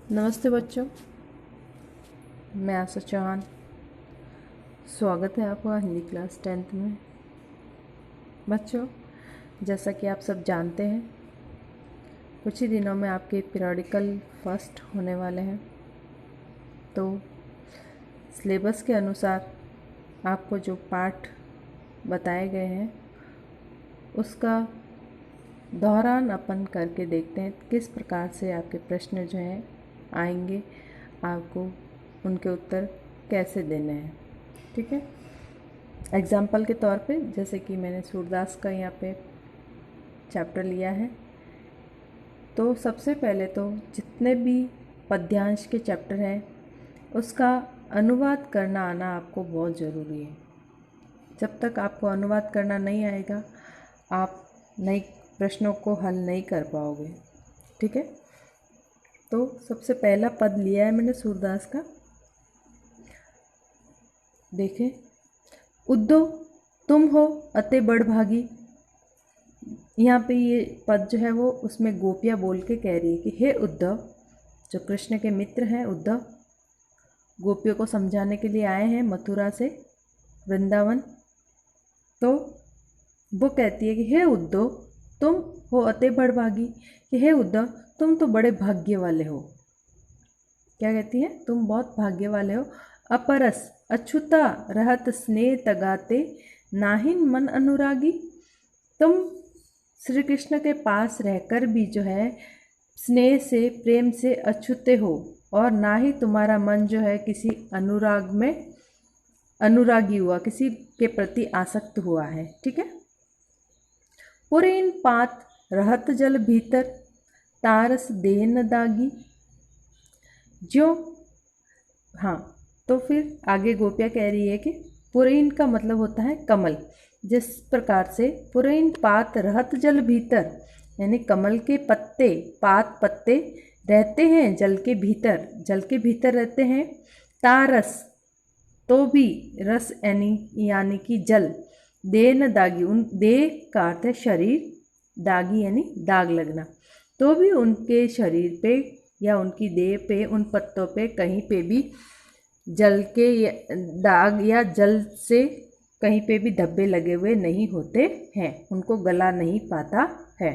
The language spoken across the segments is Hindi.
नमस्ते बच्चों, मैं आशा चौहान। स्वागत है आपका हिंदी क्लास 10th में। बच्चों, जैसा कि आप सब जानते हैं, कुछ ही दिनों में आपके पीरियडिकल फर्स्ट होने वाले हैं। तो सिलेबस के अनुसार आपको जो पाठ बताए गए हैं उसका दोहरान अपन करके देखते हैं किस प्रकार से आपके प्रश्न जो हैं आएंगे, आपको उनके उत्तर कैसे देने हैं। ठीक है। एग्जाम्पल के तौर पे जैसे कि मैंने सूरदास का यहाँ पे चैप्टर लिया है, तो सबसे पहले तो जितने भी पद्यांश के चैप्टर हैं उसका अनुवाद करना आना आपको बहुत ज़रूरी है। जब तक आपको अनुवाद करना नहीं आएगा आप नई प्रश्नों को हल नहीं कर पाओगे। ठीक है। तो सबसे पहला पद लिया है मैंने सूरदास का। देखें, उद्धव तुम हो अते बड़भागी। यहाँ पे ये पद जो है वो उसमें गोपियाँ बोल के कह रही है कि हे उद्धव, जो कृष्ण के मित्र हैं उद्धव, गोपियों को समझाने के लिए आए हैं मथुरा से वृंदावन। तो वो कहती है कि हे उद्धव तुम हो अते बड़भागी, कि हे उद्धव तुम तो बड़े भाग्य वाले हो। क्या कहती है? तुम बहुत भाग्य वाले हो। अपरस अछूता रहत स्नेह तगाते, नाहिन मन अनुरागी। तुम श्री कृष्ण के पास रहकर भी जो है स्नेह से प्रेम से अछूते हो, और ना ही तुम्हारा मन जो है किसी अनुराग में अनुरागी हुआ, किसी के प्रति आसक्त हुआ है। ठीक है। पुरीन पात रहत जल भीतर, तारस देह न दागी। जो हाँ, तो फिर आगे गोपिया कह रही है कि पुरीन का मतलब होता है कमल। जिस प्रकार से पुरीन पात रहत जल भीतर, यानी कमल के पत्ते, पात पत्ते रहते हैं जल के भीतर, जल के भीतर रहते हैं। तारस तो भी रस यानी कि जल, देह न दागी, उन देह का अर्थ है शरीर, दागी यानी दाग लगना, तो भी उनके शरीर पे या उनकी देह पे, उन पत्तों पे कहीं पे भी जल के दाग या जल से कहीं पे भी धब्बे लगे हुए नहीं होते हैं, उनको गला नहीं पाता है।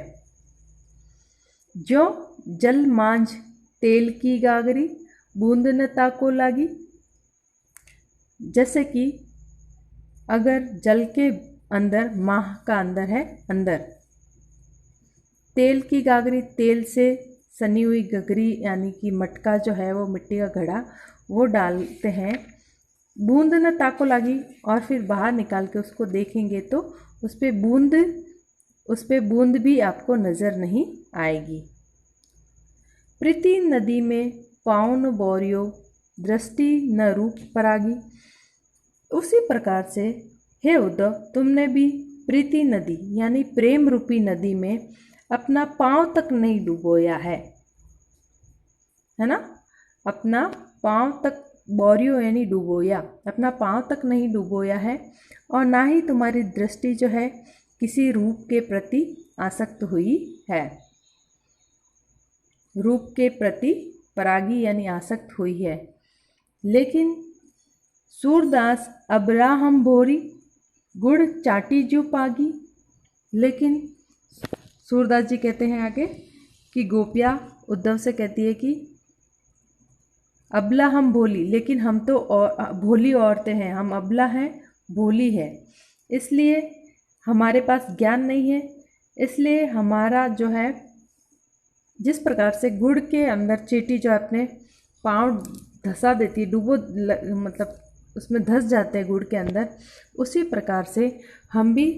जो जल मांझ तेल की गागरी, बूंद न ताको लागी। जैसे कि अगर जल के अंदर, माह का अंदर है, अंदर तेल की गागरी, तेल से सनी हुई गगरी यानी कि मटका जो है वो मिट्टी का घड़ा, वो डालते हैं। बूंद न ताको लागी, और फिर बाहर निकाल के उसको देखेंगे तो उस पे बूंद भी आपको नज़र नहीं आएगी। प्रीति नदी में पाँव न बोरियो, दृष्टि न रूप परागी। उसी प्रकार से हे उद्धव, तुमने भी प्रीति नदी यानी प्रेम रूपी नदी में अपना पाँव तक नहीं डुबोया है ना। अपना पाँव तक, बोरियो यानी डुबोया, अपना पाँव तक नहीं डुबोया है, और ना ही तुम्हारी दृष्टि जो है किसी रूप के प्रति आसक्त हुई है। रूप के प्रति परागी यानी आसक्त हुई है। लेकिन सूरदास अब्राहम भोरी, गुड़ चाटी जो पागी। लेकिन सूरदास जी कहते हैं आगे कि गोपिया उद्धव से कहती है कि अबला हम भोली, लेकिन हम तो भोली औरतें हैं, हम अबला हैं, भोली है, इसलिए हमारे पास ज्ञान नहीं है। इसलिए हमारा जो है, जिस प्रकार से गुड़ के अंदर चींटी जो अपने पाँव धंसा देती है, मतलब उसमें धंस जाते हैं गुड़ के अंदर, उसी प्रकार से हम भी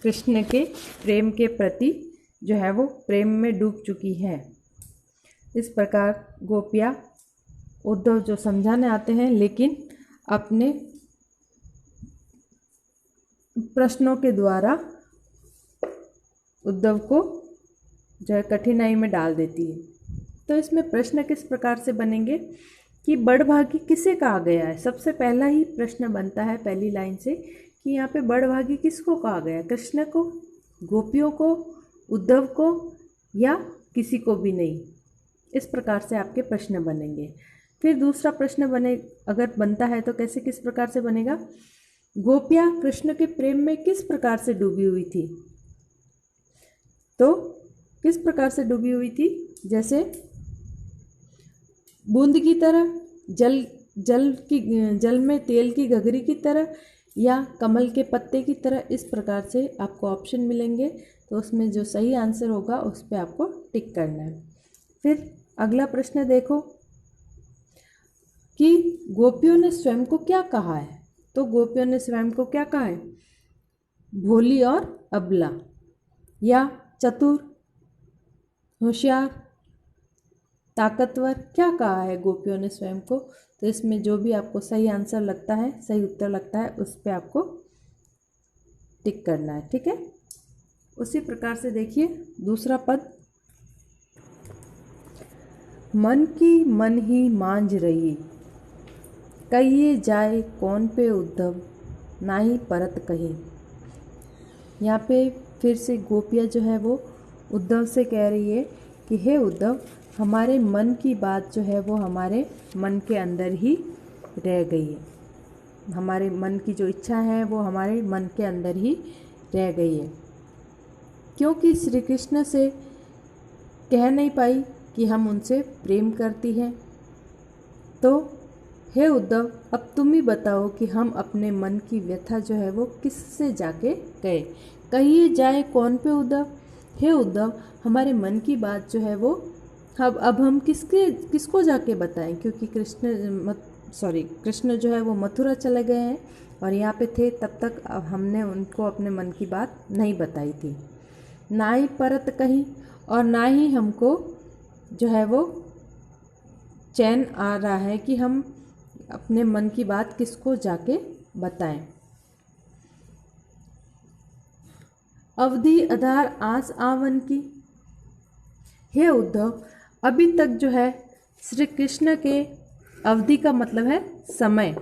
कृष्ण के प्रेम के प्रति जो है वो प्रेम में डूब चुकी हैं। इस प्रकार गोपिया उद्धव जो समझाने आते हैं, लेकिन अपने प्रश्नों के द्वारा उद्धव को जो है कठिनाई में डाल देती है। तो इसमें प्रश्न किस प्रकार से बनेंगे कि बड़भागी किसे कहा गया है। सबसे पहला ही प्रश्न बनता है पहली लाइन से कि यहाँ पे बड़भागी किसको कहा गया, कृष्ण को, गोपियों को, उद्धव को, या किसी को भी नहीं। इस प्रकार से आपके प्रश्न बनेंगे। फिर दूसरा प्रश्न बने, अगर बनता है तो कैसे, किस प्रकार से बनेगा, गोपियाँ कृष्ण के प्रेम में किस प्रकार से डूबी हुई थी। तो किस प्रकार से डूबी हुई थी, जैसे बूंद की तरह, जल में तेल की गगरी की तरह, या कमल के पत्ते की तरह। इस प्रकार से आपको ऑप्शन मिलेंगे, तो उसमें जो सही आंसर होगा उस पर आपको टिक करना है। फिर अगला प्रश्न देखो कि गोपियों ने स्वयं को क्या कहा है। तो गोपियों ने स्वयं को क्या कहा है, भोली और अबला, या चतुर, होशियार, ताकतवर, क्या कहा है गोपियों ने स्वयं को। तो इसमें जो भी आपको सही आंसर लगता है, सही उत्तर लगता है, उस पर आपको टिक करना है, ठीक है। उसी प्रकार से देखिए दूसरा पद, मन की मन ही मांझ रही, कहिए जाए कौन पे उद्धव, नाही परत कही। यहाँ पे फिर से गोपियाँ जो है वो उद्धव से कह रही है कि हे उद्धव, हमारे मन की बात जो है वो हमारे मन के अंदर ही रह गई है, हमारे मन की जो इच्छा है वो हमारे मन के अंदर ही रह गई है, क्योंकि श्री कृष्ण से कह नहीं पाई कि हम उनसे प्रेम करती हैं। तो हे उद्धव, अब तुम ही बताओ कि हम अपने मन की व्यथा जो है वो किससे जाके कहे, कहिए जाए कौन पे उद्धव। हे उद्धव, हमारे मन की बात जो है वो अब हम किसको जाके बताएं, क्योंकि कृष्ण जो है वो मथुरा चले गए हैं और यहाँ पे थे तब तक। अब हमने उनको अपने मन की बात नहीं बताई थी, ना ही परत कही, और ना ही हमको जो है वो चैन आ रहा है कि हम अपने मन की बात किसको जाके बताएं। अवधि आधार आस आवन की, हे उद्धव, अभी तक जो है श्री कृष्ण के, अवधि का मतलब है समय,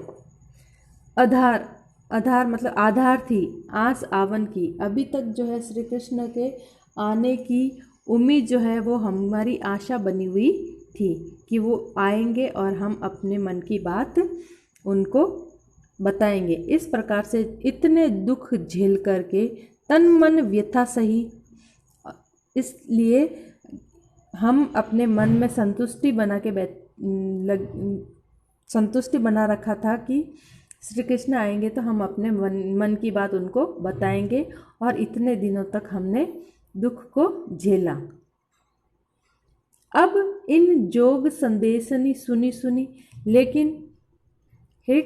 आधार मतलब आधार थी, आस आवन की, अभी तक जो है श्री कृष्ण के आने की उम्मीद जो है वो हमारी आशा बनी हुई थी कि वो आएंगे और हम अपने मन की बात उनको बताएंगे। इस प्रकार से इतने दुख झेल करके तन मन व्यथा सही, इसलिए हम अपने मन में संतुष्टि बना रखा था कि श्री कृष्ण आएंगे तो हम अपने मन की बात उनको बताएंगे, और इतने दिनों तक हमने दुख को झेला। अब इन जोग संदेशनी सुनी, लेकिन हे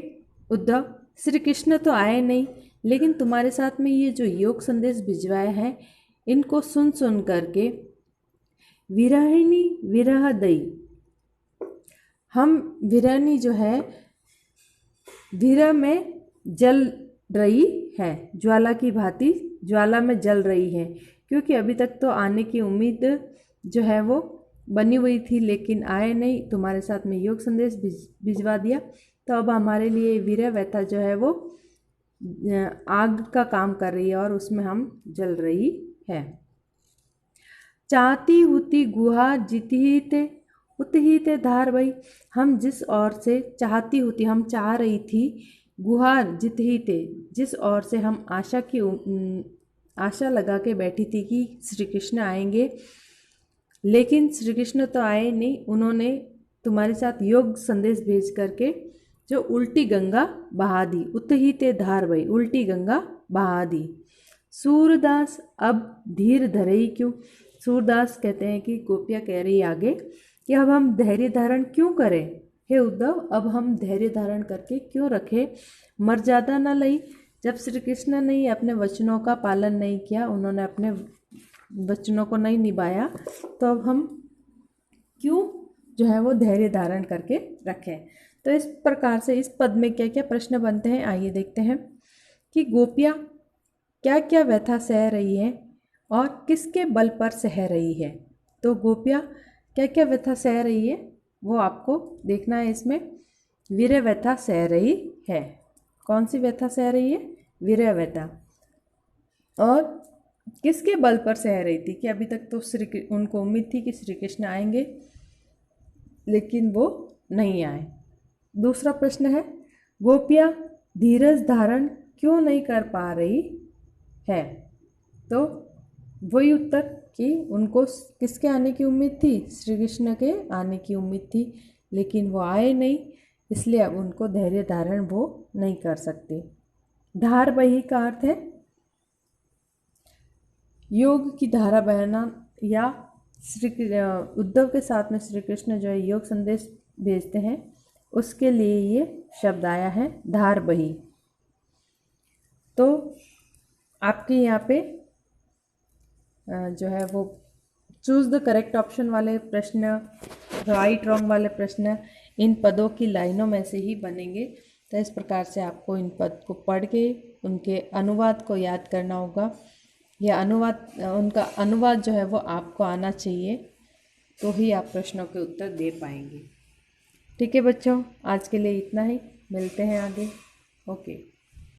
उद्धव, श्री कृष्ण तो आए नहीं, लेकिन तुम्हारे साथ में ये जो योग संदेश भिजवाए हैं, इनको सुन करके विरहिणी विरह दई, हम विरहिणी जो है विरह में जल रही है, ज्वाला की भांति ज्वाला में जल रही है, क्योंकि अभी तक तो आने की उम्मीद जो है वो बनी हुई थी, लेकिन आए नहीं। तुम्हारे साथ में योग संदेश भिजवा दिया, तो अब हमारे लिए विरह व्यथा जो है वो आग का काम कर रही है और उसमें हम जल रही है। चाहती हुती गुहा जितहिते उतहिते धार भई, हम जिस ओर से चाहती होती, हम चाह रही थी, गुहार जितहिते, जिस ओर से हम आशा लगा के बैठी थी कि श्री कृष्ण आएंगे, लेकिन श्री कृष्ण तो आए नहीं। उन्होंने तुम्हारे साथ योग संदेश भेज करके जो उल्टी गंगा बहा दी, उतहिते धार भई, उल्टी गंगा बहा दी। सूरदास अब धीर धरई क्यों, सूरदास कहते हैं कि गोपियाँ कह रही आगे कि अब हम धैर्य धारण क्यों करें, हे उद्धव, अब हम धैर्य धारण करके क्यों रखें, मर्यादा न लई। जब श्री कृष्ण ने अपने वचनों का पालन नहीं किया, उन्होंने अपने वचनों को नहीं निभाया, तो अब हम क्यों जो है वो धैर्य धारण करके रखें। तो इस प्रकार से इस पद में क्या क्या प्रश्न बनते हैं, आइए देखते हैं कि गोपियाँ क्या क्या व्यथा सह रही है और किसके बल पर सह रही है। तो गोपियाँ क्या क्या व्यथा सह रही है वो आपको देखना है। इसमें वीर व्यथा सह रही है। कौन सी व्यथा सह रही है? वीर व्यथा। और किसके बल पर सह रही थी कि अभी तक तो उनको उम्मीद थी कि श्री कृष्ण आएंगे, लेकिन वो नहीं आए। दूसरा प्रश्न है, गोपियाँ धीरज धारण क्यों नहीं कर पा रही है? तो वही उत्तर कि उनको किसके आने की उम्मीद थी? श्री कृष्ण के आने की उम्मीद थी, लेकिन वो आए नहीं, इसलिए अब उनको धैर्य धारण वो नहीं कर सकते। धार बही का अर्थ है योग की धारा बहना, या उद्धव के साथ में श्री कृष्ण जो है योग संदेश भेजते हैं, उसके लिए ये शब्द आया है धार बही। तो आपके यहाँ पे जो है वो चूज़ द करेक्ट ऑप्शन वाले प्रश्न, राइट रॉन्ग वाले प्रश्न इन पदों की लाइनों में से ही बनेंगे। तो इस प्रकार से आपको इन पद को पढ़ के उनके अनुवाद को याद करना होगा, या उनका अनुवाद जो है वो आपको आना चाहिए, तो ही आप प्रश्नों के उत्तर दे पाएंगे। ठीक है बच्चों, आज के लिए इतना ही, मिलते हैं आगे। ओके।